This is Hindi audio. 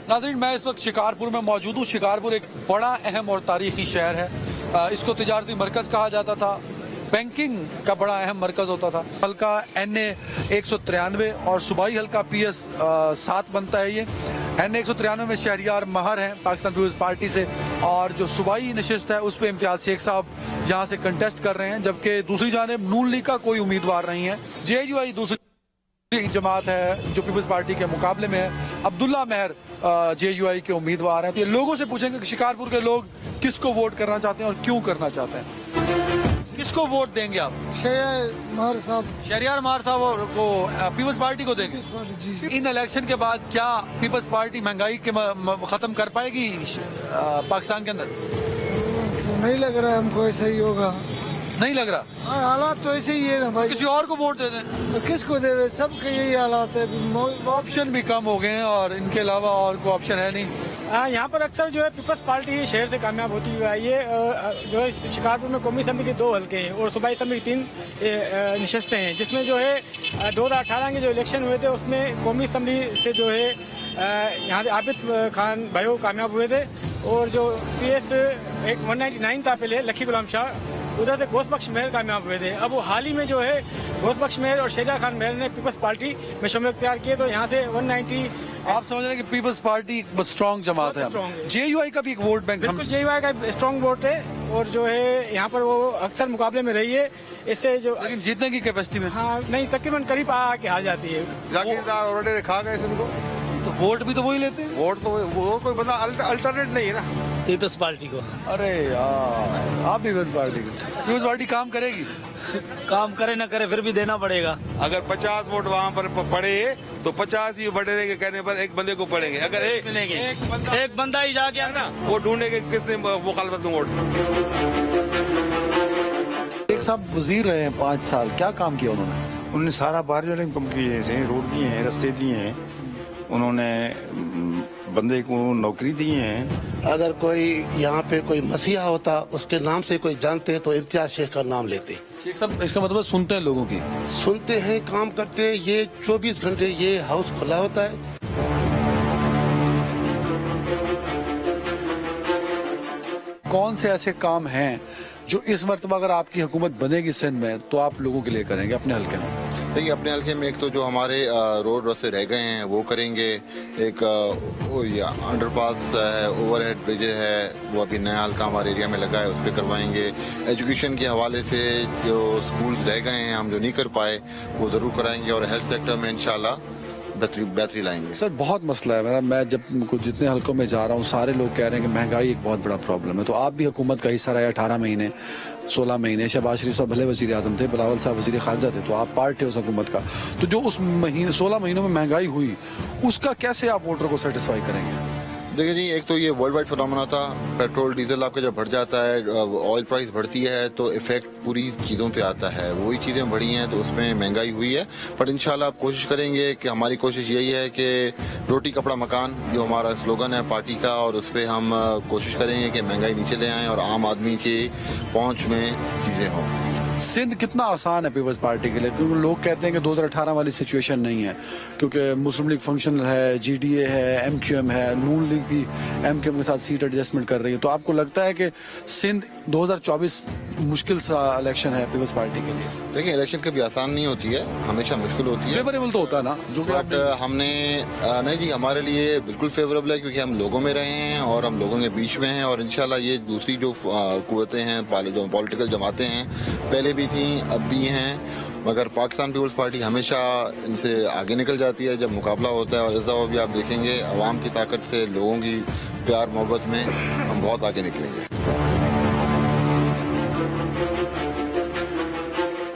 नाज़रीन, मैं इस वक्त शिकारपुर में मौजूद हूँ। शिकारपुर एक बड़ा अहम और तारीखी शहर है। इसको तिजारती मरकज़ कहा जाता था, बैंकिंग का बड़ा अहम मरकज़ होता था। हल्का NA 193 और सूबाई हल्का PS 7 बनता है। ये NA 193 में शहरियार महर हैं पाकिस्तान पीपल्स पार्टी से, और जो सूबाई नशिस्त है उस पर इम्तियाज़ शेख साहब यहाँ से कंटेस्ट कर रहे हैं, जबकि दूसरी जानिब नून लीग का कोई उम्मीदवार नहीं है। JUI दूसरी जमात है जो पीपल्स पार्टी के मुकाबले में है। अब्दुल्ला महर JUI के उम्मीदवार हैं। तो ये लोगों से पूछेंगे कि शिकारपुर के लोग किसको वोट करना चाहते हैं और क्यों करना चाहते हैं। किसको वोट देंगे आप? शहरियार महर साहब को, पीपल्स पार्टी को देंगे। इन इलेक्शन के बाद क्या पीपल्स पार्टी महंगाई के खत्म कर पाएगी पाकिस्तान के अंदर? नहीं लग रहा है हमको ऐसा ही होगा। नहीं लग रहा। और हालात तो ऐसे ही है ना भाई। किसी और को वोट दे दें। किसको देवे? सबके यही हालात है। ऑप्शन भी कम हो गए हैं और इनके अलावा और कोई ऑप्शन है नहीं। यहाँ पर अक्सर जो है पीपल्स पार्टी ही शहर से कामयाब होती हुई आई है। जो है शिकारपुर में कौमी असम्बली के 2 हल्के हैं और सूबाई असम्बली की 3 नशस्तें हैं, जिसमें जो है 2018 के जो इलेक्शन हुए थे उसमें कौमी असम्बली से जो है यहाँ से आबिद खान भाई कामयाब हुए थे, और जो PS 199 था पहले लखी गुलाम शाह, उधर से घोष बख्श महर कामयाब हुए थे। अब वो हाल ही में जो है घोष बख्श महर और शेजा खान महर ने पीपल्स पार्टी में शमूलियत तैयार की है, तो यहाँ से 190। आप समझ रहे हैं कि पीपल्स पार्टी स्ट्रॉन्ग जमात है। JUI का भी एक वोट बैंक, बिल्कुल JUI का स्ट्रॉन्ग वोट है, और जो है यहाँ पर वो अक्सर मुकाबले में रही है। इससे जो लेकिन जीतने की कैपेसिटी में हाँ नहीं, तकरीबन करीब आके हार जाती है। जागीरदार ऑलरेडी खा गए इनको, तो वोट भी तो वही लेते हैं। वोट तो वो कोई बंदा अल्टरनेट नहीं है ना पीपल्स पार्टी को। अरे यार, आप पीपल्स पार्टी काम करेगी। काम करे ना करे फिर भी देना पड़ेगा। अगर 50 वोट वहाँ पर पड़े तो 50 ही बढ़ने के कहने पर एक बंदे को पड़ेंगे। अगर एक बंदा ही जाके है ना, वो ढूंढेंगे किसने मुखालफत में वोट। एक साहब वजीर रहे हैं 5 साल, क्या काम किया उन्होंने? उन्होंने सारा बाहर वाले कम किए हैं, रोड दिए हैं, रास्ते दिए हैं, उन्होंने बंदे को नौकरी दी है। अगर कोई यहाँ पे कोई मसीहा होता, उसके नाम से कोई जानते तो इम्तियाज शेख का नाम लेते। शेख साहब, इसका मतलब सुनते हैं लोगों की? सुनते हैं, काम करते हैं। ये 24 घंटे ये हाउस खुला होता है। कौन से ऐसे काम हैं जो इस मर्तबा अगर आपकी हुकूमत बनेगी सिंध में तो आप लोगों के लिए करेंगे अपने हल्के में? देखिए, अपने हल्के में एक तो जो हमारे रोड रास्ते रह गए हैं वो करेंगे। एक अंडरपास है, ओवरहेड ब्रिज है, वो अभी नया हल्का हमारे एरिया में लगा है, उस पर करवाएंगे। एजुकेशन के हवाले से जो स्कूल्स रह गए हैं हम जो नहीं कर पाए वो ज़रूर कराएंगे, और हेल्थ सेक्टर में इंशाल्लाह बेहतरी लाएंगे। सर, बहुत मसला है। मैं जब जितने हल्कों में जा रहा हूँ सारे लोग कह रहे हैं कि महंगाई एक बहुत बड़ा प्रॉब्लम है। तो आप भी हुकूमत का हिस्सा रहे 18 महीने 16 महीने। शहबाज शरीफ साहब भले वजीर आजम थे, बिलावल साहब वजीर खारजा थे, तो आप पार्ट थे उस हुकूमत का। तो जो उस 16 महीनों में महंगाई हुई उसका कैसे आप वोटर को सेटिस्फाई करेंगे? देखिए जी, एक तो ये वर्ल्ड वाइड फिनोमेना था। पेट्रोल डीजल आपका जब बढ़ जाता है, ऑयल प्राइस बढ़ती है, तो इफेक्ट पूरी चीज़ों पे आता है। वही चीज़ें बढ़ी हैं तो उसमें महंगाई हुई है। पर इंशाल्लाह आप कोशिश करेंगे कि हमारी कोशिश यही है कि रोटी कपड़ा मकान जो हमारा स्लोगन है पार्टी का, और उस पर हम कोशिश करेंगे कि महंगाई नीचे ले आएँ और आम आदमी की पहुँच में चीज़ें हों। सिंध कितना आसान है पीपल्स पार्टी के लिए? क्योंकि लोग कहते हैं कि 2018 वाली सिचुएशन नहीं है, क्योंकि मुस्लिम लीग फंक्शनल है, GDA है, MQM है, नून लीग भी MQM के साथ सीट एडजस्टमेंट कर रही है। तो आपको लगता है कि सिंध 2024 मुश्किल सा इलेक्शन है पीपल्स पार्टी के लिए? देखिए, इलेक्शन कभी आसान नहीं होती है, हमेशा मुश्किल होती है। फेवरेबल तो होता है ना, जो बट हमने नहीं जी, हमारे लिए बिल्कुल फेवरेबल है, क्योंकि हम लोगों में रहे हैं और हम लोगों के बीच में हैं। और इंशाल्लाह ये दूसरी जो कुव्वतें हैं, जो पॉलिटिकल जमातें हैं, पहले भी थी अब भी हैं, मगर पाकिस्तान पीपल्स पार्टी हमेशा इनसे आगे निकल जाती है जब मुकाबला होता है। और इस दफ़ा भी आप देखेंगे अवाम की ताकत से, लोगों की प्यार मोहब्बत में हम बहुत आगे निकलेंगे।